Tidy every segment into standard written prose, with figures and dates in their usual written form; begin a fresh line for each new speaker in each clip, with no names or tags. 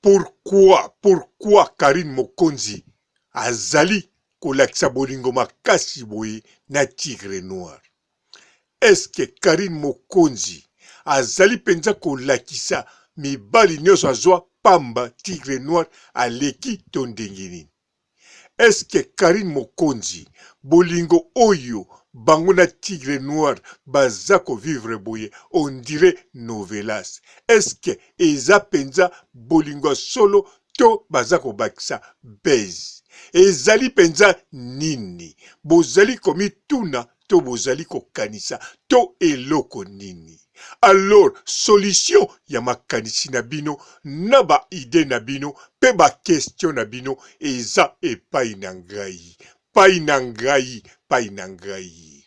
Pourquoi Karine Mokonzi azali kolakisa bolingo makasi boye na tigre noir? Est-ce que Karine Mokonzi azali penza kolakisa mibali nyonso azwa pamba tigre noir aleki to ndenge nini? Est-ce que Karine Mokonzi bolingo oyo bango na tigre noir baza vivre boye on dirait novelas? Est-ce que eza penza bolingo solo to baza bakisa base? Ezali penza nini? Bozali komituna to bozali kokanisa to eloko nini? Alors, solution ya makanisi na bino, na ba ide na bino, pe ba question na bino, eza epai na ngai. Pai na ngai, pai na ngai.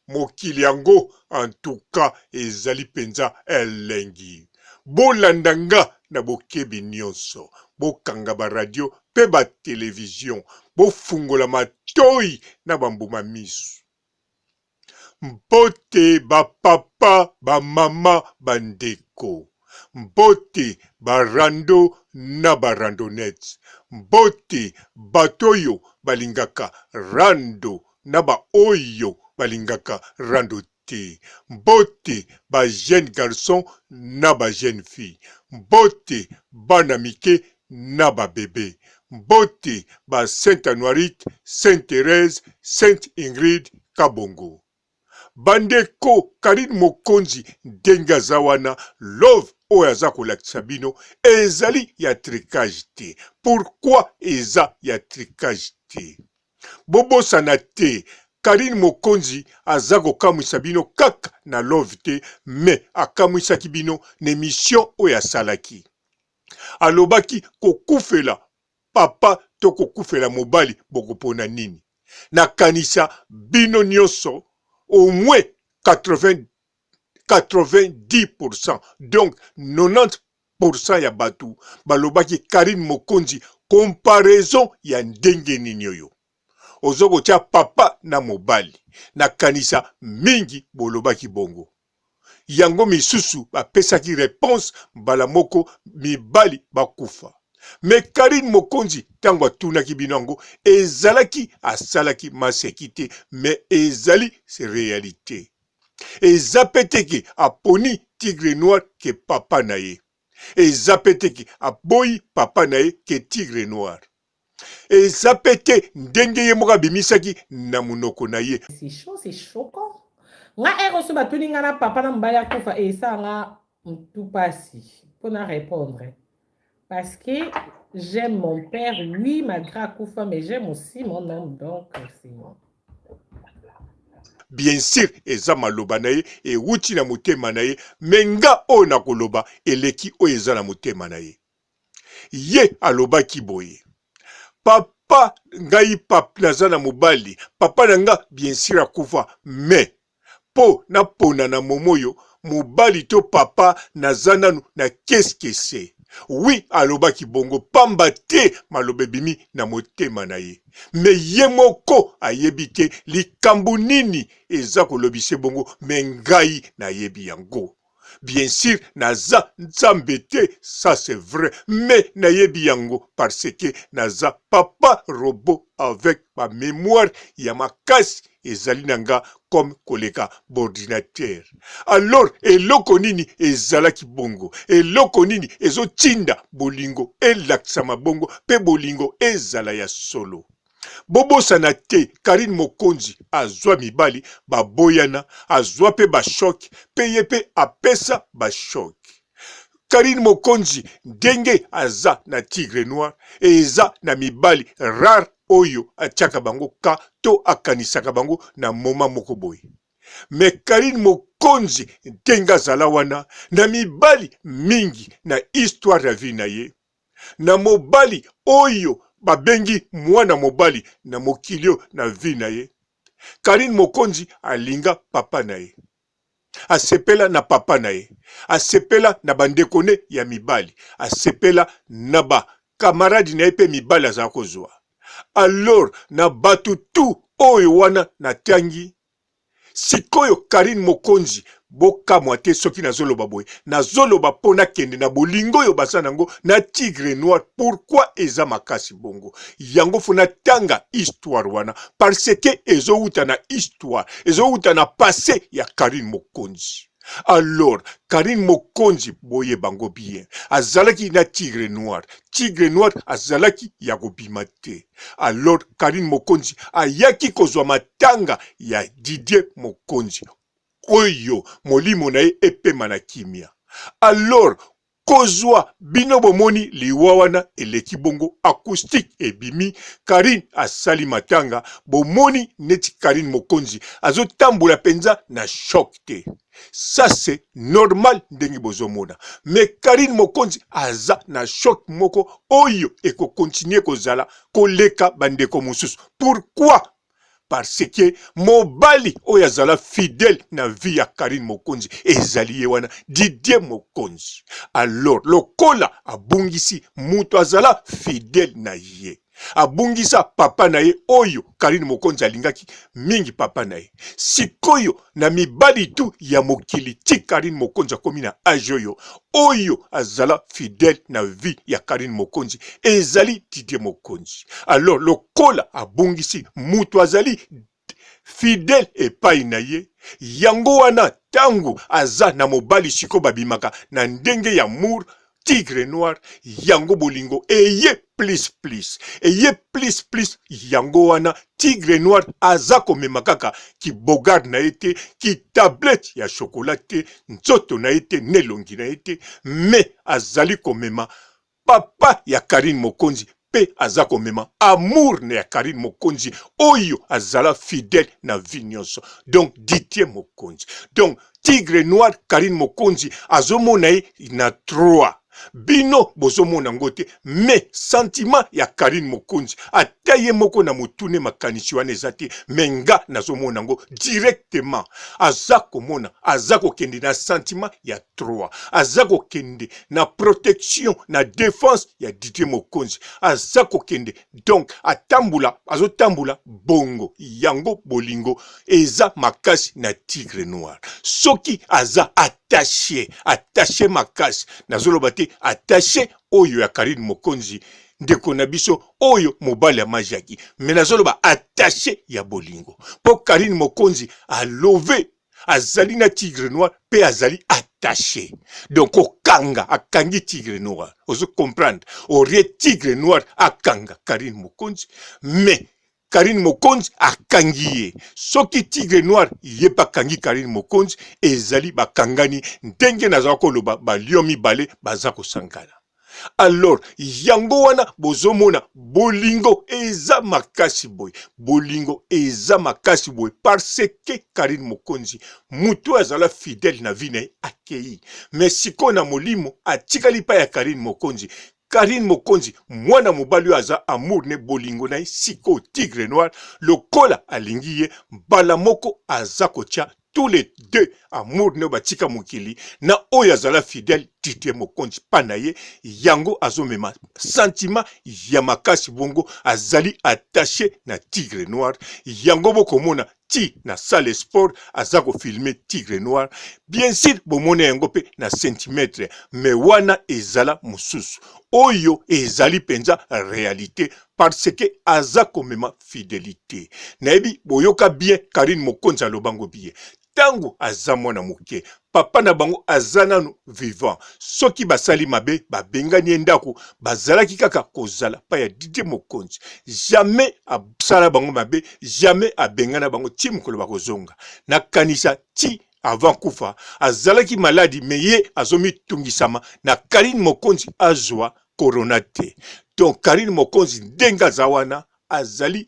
Mokili yango, en tout cas, ezali penza elengi. Bolandanga na bokebi nyonso. Bokanga ba radio, pe ba télévision. Bofungola matoi na bambuma misu. Mbote ba papa, ba mama, bandeko. Mbote ba rando na ba randonnette. Mbote batoyo balingaka rando na ba oyo balingaka rando te. Mbote ba jeune garçon na ba jeune fille. Mbote bana mike na ba bébé. Mbote ba Sainte Anuarite, Sainte Thérèse, Sainte Ingrid Kabongo. Bandeko Karine Mokonzi ndenga zawana love oyo aza kolakisa bino ezali ya tricage te. Pourquoi eza ya tricage te? Bobosana te. Karine Mokonzi aza kokamwisa bino kaka na love te, me akamwisaki bino na émission oyo asalaki. Alobaki kokufela papa to kokufela mobali bokopona nini? Nakanisa bino nyonso au moins 90%, donc 90% ya batu balobaki Karine Mokonzi comparaison ya ndenge nini oyo. Ozoko tia papa na mobali, na kanisa mingi bolobaki bongo. Yango misusu bapesaki réponse mbala moko mibali bakufa. Me Karine Mokonzi tango atunaki binango ezalaki asalaki masekite, me ezali c'est réalité. Ezapeteki aponi tigre noir ke papa na ye. Ezapeteki aboyi papa na ye ke tigre noir. Ezapete ndenge ye moka bimisaki na munoko na ye.
C'est chaud, c'est choquant. Nga reçu batuni nga na papa na mbaya kufa et ça nga tout passi pour na répondre. Parce que j'aime mon père, oui, malgré Akoufa, mais j'aime aussi mon homme, donc c'est moi.
Bien sûr, eza maloba na ye, e wuti na motema na ye, menga o na koloba, eleki o eza na motema na ye. Ye aloba ki boye. Papa ngai naza na mobali, papa na nga bien sûr akufa, mais po na pona na momoyo, mobali to papa naza nanu na qu'est-ce que c'est? Oui, alobaki bongo pamba te malobe bimi na motema na ye. Me ye moko ayebi te likambo nini eza kolobise bongo me ngai na yebi yango. Bien sûr, naza nzambe te, ça c'est vrai, mais na yebi yango parce que naza papa robot avec ma mémoire ya makasi ezali nanga comme koleka bordinateur. Alors, eloko nini ezalaki bongo, eloko nini ezotinda bolingo elaksama bongo, pe bolingo ezala ya solo. Bobosana te, Karine Mokonzi azwa mibali baboyana, azwa pe bashoki, pe ye pe apesa bashoki. Karine Mokonzi ndenge aza na tigre noir, eza na mibali rare oyo atiaka bango ka to akanisaka bango na moma moko boye. Me Karine Mokonzi ndenge azala wana na mibali mingi na histoire ya vie na ye, na mobali oyo babengi mwana mobali na mokilio na vie na ye. Karine Mokonzi alinga papa na ye, asepela na papa na ye, asepela na bandekone ya mibali, asepela na ba kamaradi na ye pe mibali aza kozwa. Alors na batu tu oyo wana na tangi, sikoyo Karine Mokonzi bokamwa te soki nazoloba boye nazoloba pona kende na bolingo yo basa nango na tigre noir. Pourquoi eza makasi bongo yango fona tanga histoire wana parce que ezouta na histoire ezouta na passé ya Karine Mokonzi. Alors Karine Mokonzi boye bango bien azalaki na tigre noir azalaki ya kobima te. Alors Karine Mokonzi ayaki kozwa matanga ya Didier Mokonzi oyo molimo na ye epema na kimia. Alors kozwa bino bomoni liwa wana eleki bongo acoustique ebimi Karine asali matanga bomoni neti Karine Mokonzi azotambola penza na choc te. Ça c'est normal ndenge bozomona. Mais Karine Mokonzi aza na choc moko oyo eko continuer kozala koleka bandeko mosusu. Pourquoi? Parce que mobali oyo azala fidèle na vie ya Karine Mokonzi ezali ye wana Didier Mokonzi. Alors lokola abungisi mutu azala fidèle na ye abungisa papa na ye oyo Karine Mokonzi alingaki mingi papa na ye. Sikoyo na mibali tu ya mokili ti Karine Mokonzi akomi na age oyo azala fidèle na vie ya Karine Mokonzi ezali Didier Mokonzi. Alors lokola abungisi mutu azali fidèle epai na ye yango wana tangu aza na mobali siko babimaka na ndenge ya mour tigre noir yango bolingo eye plus yango wana tigre noir aza komema kaka ki bogarde na ete ki tablette ya chocolat te nzoto na ete nelongi na ete mais azali komema papa ya Karine Mokonzi pe aza komema amour na ya Karine Mokonzi oyo azala fidèle na vie nyonso. Donc Didier Mokonzi. Donc tigre noir Karine Mokonzi azomona ye na 3 bino bozomona ngote mais sentiment ya Karine Mokonzi ataye moko na mutune makanisi wana ezate menga nazomona ngo directement azako mona azako kende na sentiment ya 3 azako kende na protection na défense ya Didier Mokonzi azako kende. Donc atambula azotambula bongo yango bolingo eza makasi na tigre noir soki aza attaché makasi nazoloba te attaché oyo ya Karine Mokonzi ndeko na biso oyo mobali ya majaki mais nazoloba attaché ya bolingo po Karine Mokonzi alove azali na tigre noir pe azali attaché. Donc okanga akangi tigre noir ozo comprendre orie tigre noir akanga Karine Mokonzi mais Karine Mokonzi akangi ye soki tigre noir ye pa kangi Karine Mokonzi ezali bakangani ndenge naza koloba baliomi bale baza kosangana. Alors yango wana bozomona bolingo eza makasi boy parce que Karine Mokonzi mutu azala fidèle na vie na akei mais siko na molimo atikali pa ya Karine Mokonzi. Karine Mokonzi mwana mobali aza amour ne bolingo na siko tigre noir lokola alingi ye mbala moko aza kotia tous les deux amour ne batika mokili na oyo azala fidèle Didier Mokonzi panaye yango azomema sentiment ya makasi bongo azali attaché na tigre noir yango bokomona ti na salle sport azako filmer tigre noir bien sûr bomona yango pe na centimètre mais wana ezala mususu oyo ezali penza réalité parce que azako mema fidélité naebi boyoka bien Karine Mokonzi alobango bien tango aza mwana muke papa na bango azananu vivant soki basali mabe babengani ndako bazalaki kaka kozala pa ya Didier Mokonzi jamais absala bango mabe jamais abengana bango ti mokolo bakozonga na kanisa ti avant kufa azalaki maladi meye azomi tungisama na Karine Mokonzi azwa corona te. Donc Karine Mokonzi ndenga zawana azali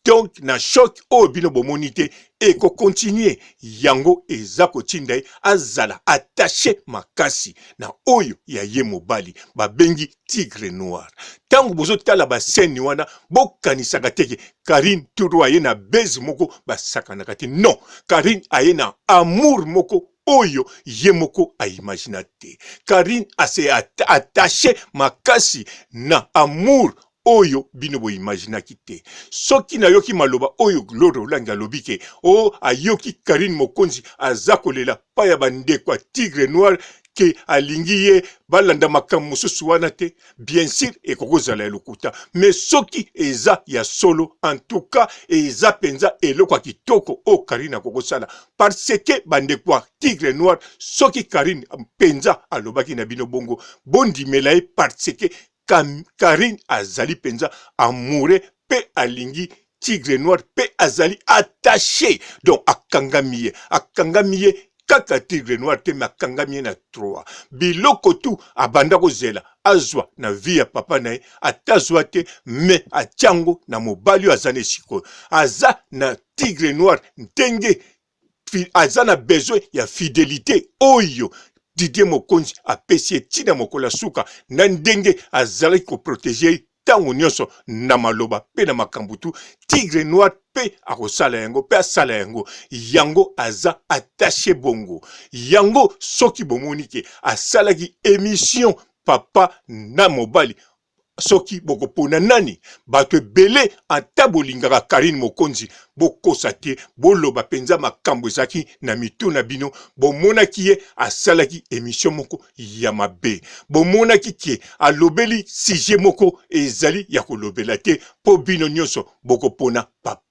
donc na choc o bino bomonite et ko continuer yango ezako tinda azala attaché makasi na oyo ya ye mobali babengi tigre noir. Tangu bozo tala ba scène wana bokanisaka teke Karine turo aye na base moko basakanaka te. Non, Karine aye na amour moko oyo ye moko a imaginate. Karine ase attaché makasi na amour oyo bino bo imaginaki te. Soki na yoki maloba oyo Loro Langa lobike o ayoki Karine Mokonzi azakolela pa ya bandeko Tigre Noir ke alingi ye balanda makambo mosusu wana te, bien sûr ekokozala lokuta, mais soki eza ya solo, en tout cas eza penza eloko kitoko o Karine akokosala, parce que bandeko Tigre Noir soki Karine penza alobaki na bino bongo bondimela ye, parce que Karine azali penza amoureux pe alingi Tigre Noir pe azali attaché, donc akangamiye kaka Tigre Noir te makangamiye na 3 biloko tu abanda kozela azwa na vie ya papa na ye atazwa te, me atiango na mobali azane siko aza na Tigre Noir ndenge aza na besoin ya fidélité oyo Didier Mokonzi apesi etina mokola suka na ndenge azali ko protéger tango nyonso na maloba pe na makambutu. Tigre Noir pe akosala yango pe asala yango, yango aza attaché bongo, yango soki bomoni ke asalaki émission papa na mobali soki bokopona nani bato ebele ata bolingaka Karine Mokonzi bokosa te boloba penza makambo ezaki na mitu na bino, bomonaki ye asalaki émission moko ya mabe, bomonaki ke alobeli sujet moko ezali ya kolobela te po bino nyonso bokopona papa.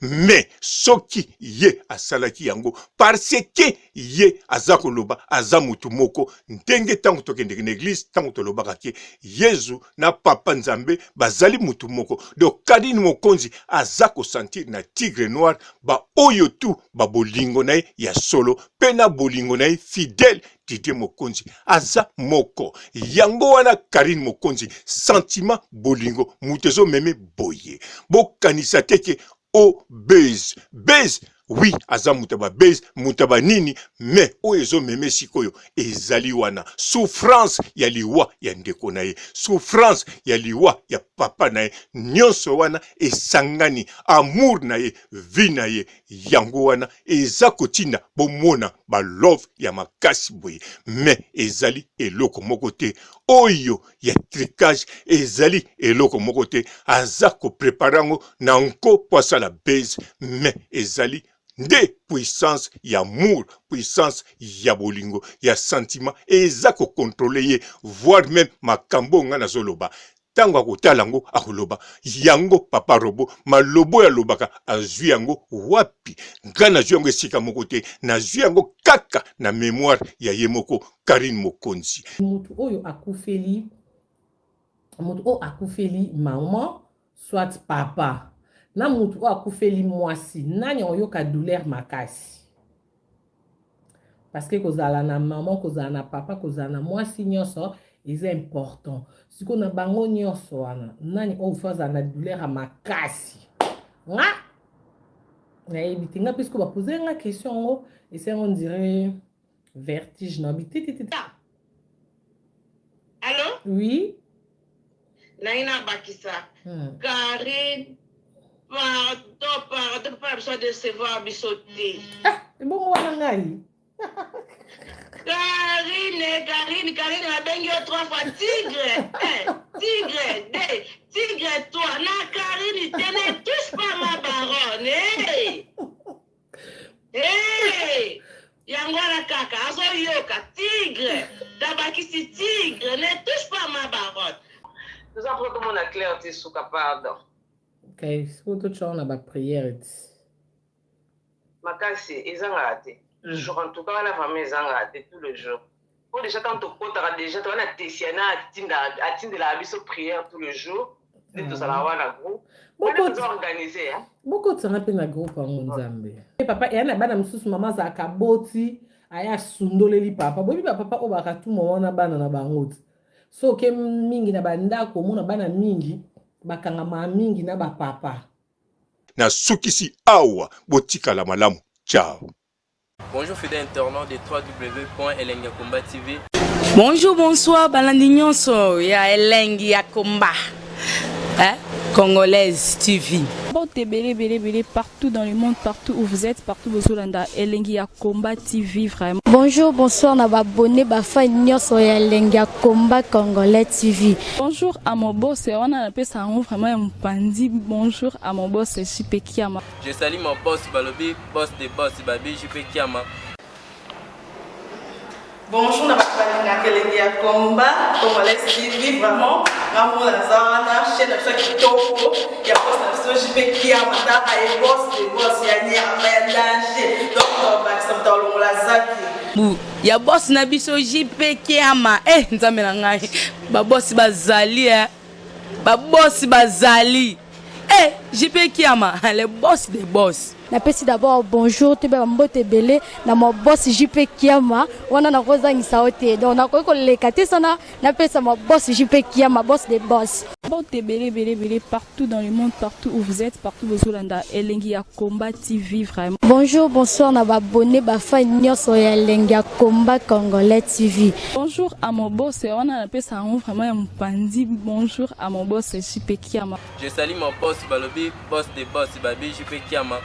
Mais soki ye asalaki yango parce que ye aza koloba aza mutu moko ndenge tango tokende na église tango tolobaka ke Yesu na papa Nzambe bazali mutu moko. Donc Karine Mokonzi aza ko sentir na Tigre Noir ba oyo tu ba bolingo na ya solo pe na bolingo na fidèle Didier Mokonzi aza moko, yango wana Karine Mokonzi sentiment bolingo mutezo meme boye bokanisa teke o base oui aza mutaba base mutaba nini, mais oyezo meme sikoyo ezali wana souffrance ya liwa ya ndeko na ye, souffrance ya liwa ya papa na ye, nyonso wana esangani amour na ye, vie na ye, yango wana eza kotina bomona ba love ya makasi boye, mais ezali eloko moko te oyo ya tricage, ezali eloko moko te aza ko preparango na nko poisa la base, mais ezali nde puissance ya amour, puissance ya bolingo, ya sentiment, eza ko contrôler ye, voire même makambo nga nazoloba tango akotalango akoloba yango papa robo malobo ya lobaka azwi yango wapi nga nazwi yango esika moko te, nazwi yango kaka na mémoire ya ye moko Karine Mokonzi.
Mutu oyo akufeli maman soit papa na mutu oyo akufeli mwasi nani oyoka douleur makasi, parce que kozala na maman kozala na papa kozala na mwasi nyonso eza important. Siko na bango nyonso wana nani oyo faza na douleur makasi nga nayebi te nga puisque bapose nga question ngo ese on dirait vertige na bititi.
Allô?
Oui.
Naina Bakissa. Karine, pardon, pas besoin de se voir bissoter.
Ah, c'est bon, on va aller.
Karine, la bengue 3 fois tigre. Tigre, toi. Na Karine, tu ne touches pas ma baronne. Hey! Yangwana kaka, azo yoka, tigre. Tabakisi tigre, ne touche pas ma baronne. Nous avons tout le monde à clair, tu souka, pardon.
Ok, c'est pour tout le monde à la prière.
Makasi, ils ont raté. Le jour, en tout cas, la famille, ils ont raté tout le jour. Pour déjà, quand tu as déjà, tu as Tessiana, atteindre la mise aux prières tout le jour. Tu as la groupe. Beaucoup de organisé, hein?
Beaucoup de gens na groupe en Nzambe. Papa, il y a un bana msusu maman za kaboti, aya sundoleli papa. Bobi papa obaka tout moment na bana na bangote. So ke mingi na bandako mona bana mingi bakanga ma mingi na ba papa.
Na sukisi awa botika la malamu. Ciao.
Bonjour fidèles internautes de www.elengiakomba TV.
Bonjour, bonsoir, balandi nyonso ya Elengi ya Komba. Congolaise TV. Partout dans le monde, partout où vous êtes, partout où vous êtes, Elengi ya Combat TV vraiment.
Bonjour, bonsoir, na abonné bafa nyonso ya Elengi ya Combat Congolais TV.
Bonjour à mon boss, on a appelé ça vraiment un pandi. Bonjour à mon boss, JP Kiama.
Je salue mon boss Balobi, boss des boss Babi, JP Kiama.
Bonjour, na bafalinga Elengi ya Combat Congolais TV vraiment. Ngamo na zana chaîne ça qui toko ya boss na JP Kiama ta ay boss des boss ya ni ya danger. Donc ba samta longola zaki.
Ya boss na biso JP Kiama. Nzambe na ngai. Ba boss bazali ba boss bazali. JP Kiama, le boss des boss.
Napesi d'abord bonjour, tu peux mbote belé na mon boss JP Kiama, wana na kozangisa ote. Donc na ko lekate sana, napesa mon boss JP Kiama, boss des boss. Partout dans le monde, partout où vous êtes, partout où vous êtes, Elengi ya Combat TV vraiment. Bonjour, bonsoir, na abonné bafa nyonso ya Elengi ya Combat Congolais TV.
Bonjour à mon boss, on a appelé ça vraiment un pandi. Bonjour à mon boss JP Kiama.
Je salue mon boss Balobi, boss des boss Babi, JP Kiama.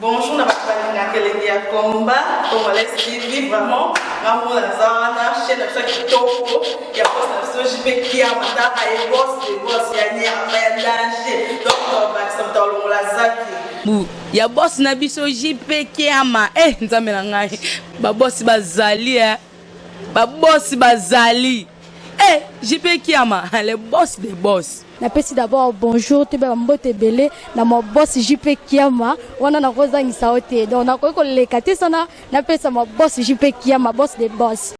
Bonjour, na bafalinga Elengi ya Combat Congolais TV vraiment. Ngamo na zana chaîne ça qui toko ya boss na JP Kiama ta ay boss des boss ya ni ya danger. Donc ba samta longola zaki.
Ya boss na biso JP Kiama. Nzambe na ngai. Ba boss bazali ba boss bazali. JP Kiama, le boss des boss.
Napesi d'abord bonjour, tu peux mbote belé na mon boss JP Kiama, wana na kozangisa ote. Donc na ko lekate sana, napesa mon boss JP Kiama, boss des boss.